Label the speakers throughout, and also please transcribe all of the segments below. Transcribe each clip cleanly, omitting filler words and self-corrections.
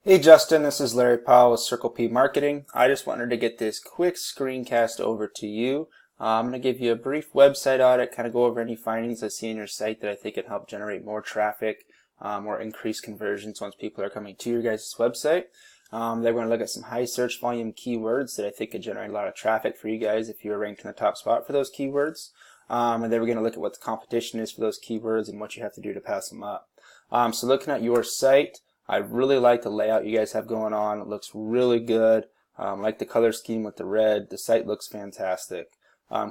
Speaker 1: Hey Justin, this is Larry Powell with Circle P Marketing. I just wanted to get this quick screencast over to you. I'm going to give you a brief website audit, kind of go over any findings I see in your site that I think can help generate more traffic or increase conversions once people are coming to your guys' website. Then we're going to look at some high search volume keywords that I think could generate a lot of traffic for you guys if you are ranked in the top spot for those keywords. And then we're going to look at what the competition is for those keywords and what you have to do to pass them up. So looking at your site, I really like the layout you guys have going on. It looks really good. Like the color scheme with the red. The site looks fantastic.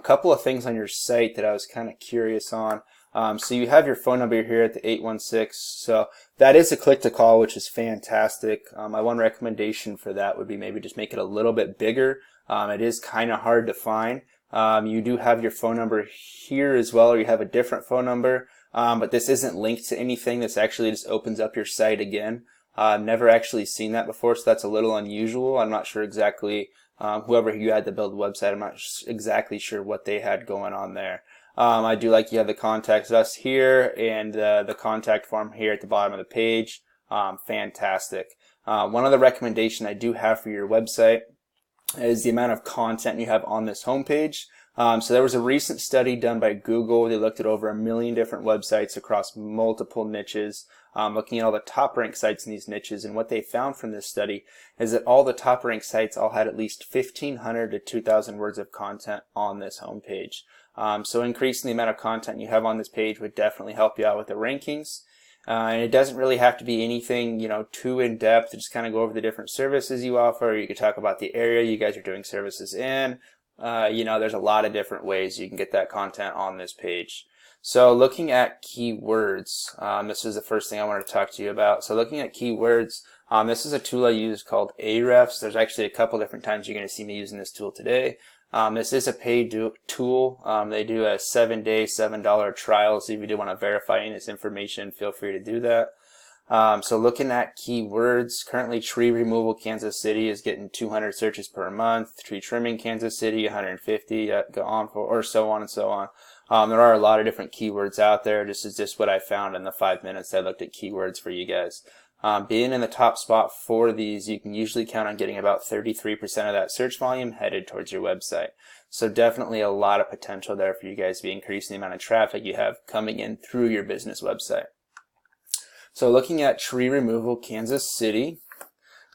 Speaker 1: Couple of things on your site that I was kind of curious on. So you have your phone number here at the 816. So that is a click to call, which is fantastic. My one recommendation for that would be maybe just make it a little bit bigger. It is kind of hard to find. You do have your phone number here as well, or you have a different phone number. But this isn't linked to anything. This actually just opens up your site again. I've never actually seen that before, so that's a little unusual. I'm not sure exactly, whoever you had to build the website, I'm not exactly sure what they had going on there. I do like you have the contact us here and the contact form here at the bottom of the page. Fantastic. One other recommendation I do have for your website is the amount of content you have on this homepage. So there was a recent study done by Google. They looked at over 1 million different websites across multiple niches, looking at all the top ranked sites in these niches. And what they found from this study is that all the top ranked sites all had at least 1,500 to 2,000 words of content on this homepage. So increasing the amount of content you have on this page would definitely help you out with the rankings. And it doesn't really have to be anything, too in-depth. Just kind of go over the different services you offer. You could talk about the area you guys are doing services in. There's a lot of different ways you can get that content on this page. So looking at keywords, this is the first thing I want to talk to you about. So looking at keywords, this is a tool I use called Ahrefs. There's actually a couple different times you're going to see me using this tool today. This is a paid tool. They do a 7-day, $7 trial. So if you do want to verify any of this information, feel free to do that. So looking at keywords, currently tree removal Kansas City is getting 200 searches per month. Tree trimming Kansas City 150, go on for, or so on and so on. There are a lot of different keywords out there. This is just what I found in the 5 minutes I looked at keywords for you guys. Being in the top spot for these, you can usually count on getting about 33% of that search volume headed towards your website. So definitely a lot of potential there for you guys to be increasing the amount of traffic you have coming in through your business website. So looking at tree removal Kansas City,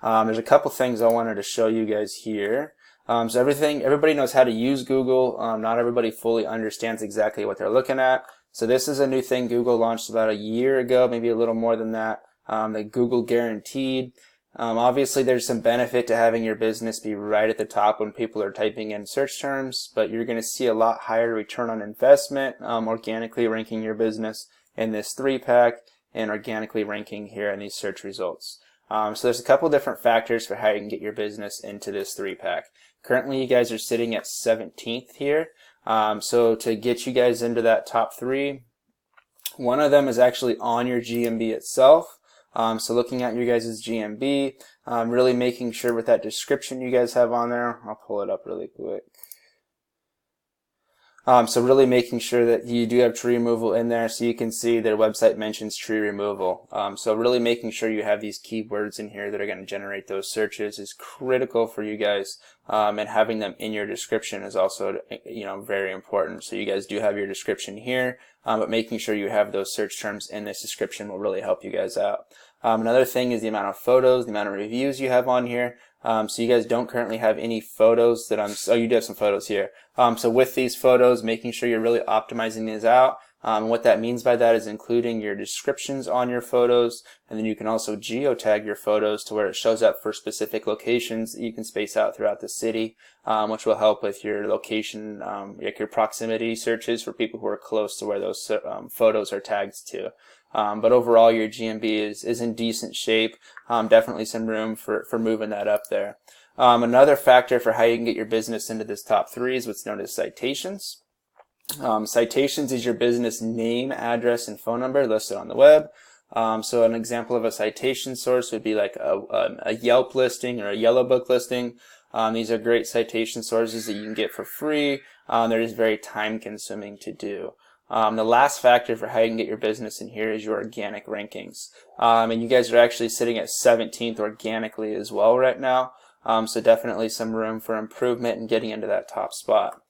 Speaker 1: there's a couple things I wanted to show you guys here. So everybody knows how to use Google. Not everybody fully understands exactly what they're looking at. So this is a new thing Google launched about a year ago, maybe a little more than that. The Google Guaranteed. Obviously there's some benefit to having your business be right at the top when people are typing in search terms, but you're going to see a lot higher return on investment, organically ranking your business in this 3-pack and organically ranking here in these search results. So there's a couple different factors for how you can get your business into this 3-pack. Currently you guys are sitting at 17th here. So to get you guys into that top 3, one of them is actually on your GMB itself. So looking at your guys' GMB, really making sure with that description you guys have on there, I'll pull it up really quick. So really making sure that you do have tree removal in there, so you can see their website mentions tree removal. So really making sure you have these keywords in here that are going to generate those searches is critical for you guys, and having them in your description is also, very important. So you guys do have your description here, but making sure you have those search terms in this description will really help you guys out. Another thing is the amount of photos, the amount of reviews you have on here. So you guys don't currently have any photos that you do have some photos here. So with these photos, making sure you're really optimizing these out. What that means by that is including your descriptions on your photos, and then you can also geotag your photos to where it shows up for specific locations that you can space out throughout the city, which will help with your location, like your proximity searches for people who are close to where those photos are tagged to. But overall, your GMB is in decent shape. Definitely some room for moving that up there. Another factor for how you can get your business into this top 3 is what's known as citations. Citations is your business name, address, and phone number listed on the web. So an example of a citation source would be like a Yelp listing or a Yellow Book listing. These are great citation sources that you can get for free. They're just very time consuming to do. The last factor for how you can get your business in here is your organic rankings. And you guys are actually sitting at 17th organically as well right now. So definitely some room for improvement and getting into that top spot.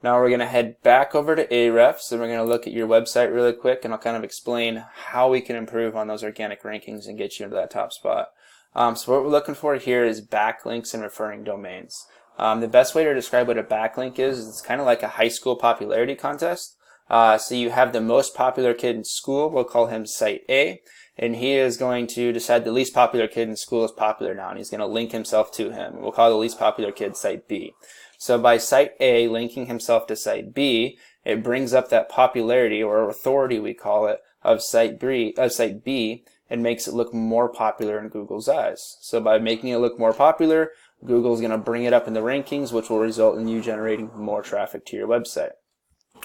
Speaker 1: Now we're going to head back over to Ahrefs and we're going to look at your website really quick, and I'll kind of explain how we can improve on those organic rankings and get you into that top spot. So what we're looking for here is backlinks and referring domains. The best way to describe what a backlink is it's kind of like a high school popularity contest. So you have the most popular kid in school, we'll call him Site A, and he is going to decide the least popular kid in school is popular now, and he's going to link himself to him. We'll call the least popular kid Site B. So by Site A linking himself to Site B, it brings up that popularity, or authority we call it, of Site B, and makes it look more popular in Google's eyes. So by making it look more popular, Google's going to bring it up in the rankings, which will result in you generating more traffic to your website.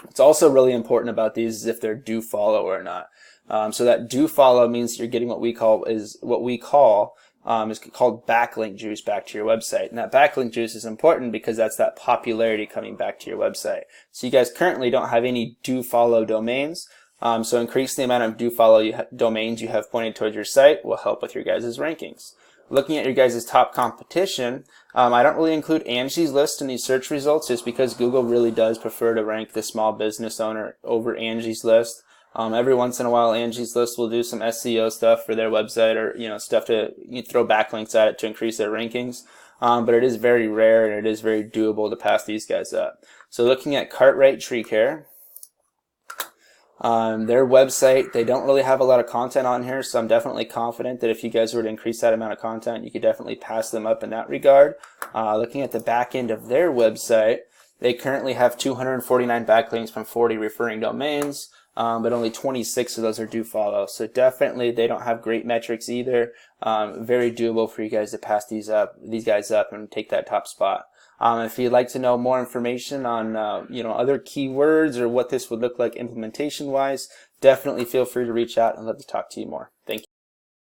Speaker 1: What's also really important about these is if they're do follow or not. So that do follow means you're getting what we call is called backlink juice back to your website. And that backlink juice is important because that's that popularity coming back to your website. So you guys currently don't have any do follow domains. So increasing the amount of do follow domains you have pointed towards your site will help with your guys' rankings. Looking at your guys' top competition, I don't really include Angie's List in these search results just because Google really does prefer to rank the small business owner over Angie's List. Every once in a while, Angie's List will do some SEO stuff for their website, or stuff to throw backlinks at it to increase their rankings. But it is very rare and it is very doable to pass these guys up. So looking at Cartwright Tree Care, their website, they don't really have a lot of content on here, so I'm definitely confident that if you guys were to increase that amount of content, you could definitely pass them up in that regard. Looking at the back end of their website, they currently have 249 backlinks from 40 referring domains. But only 26 of those are do follow. So definitely they don't have great metrics either. Very doable for you guys to pass these guys up and take that top spot. If you'd like to know more information on other keywords or what this would look like implementation wise, definitely feel free to reach out and let us talk to you more. Thank you.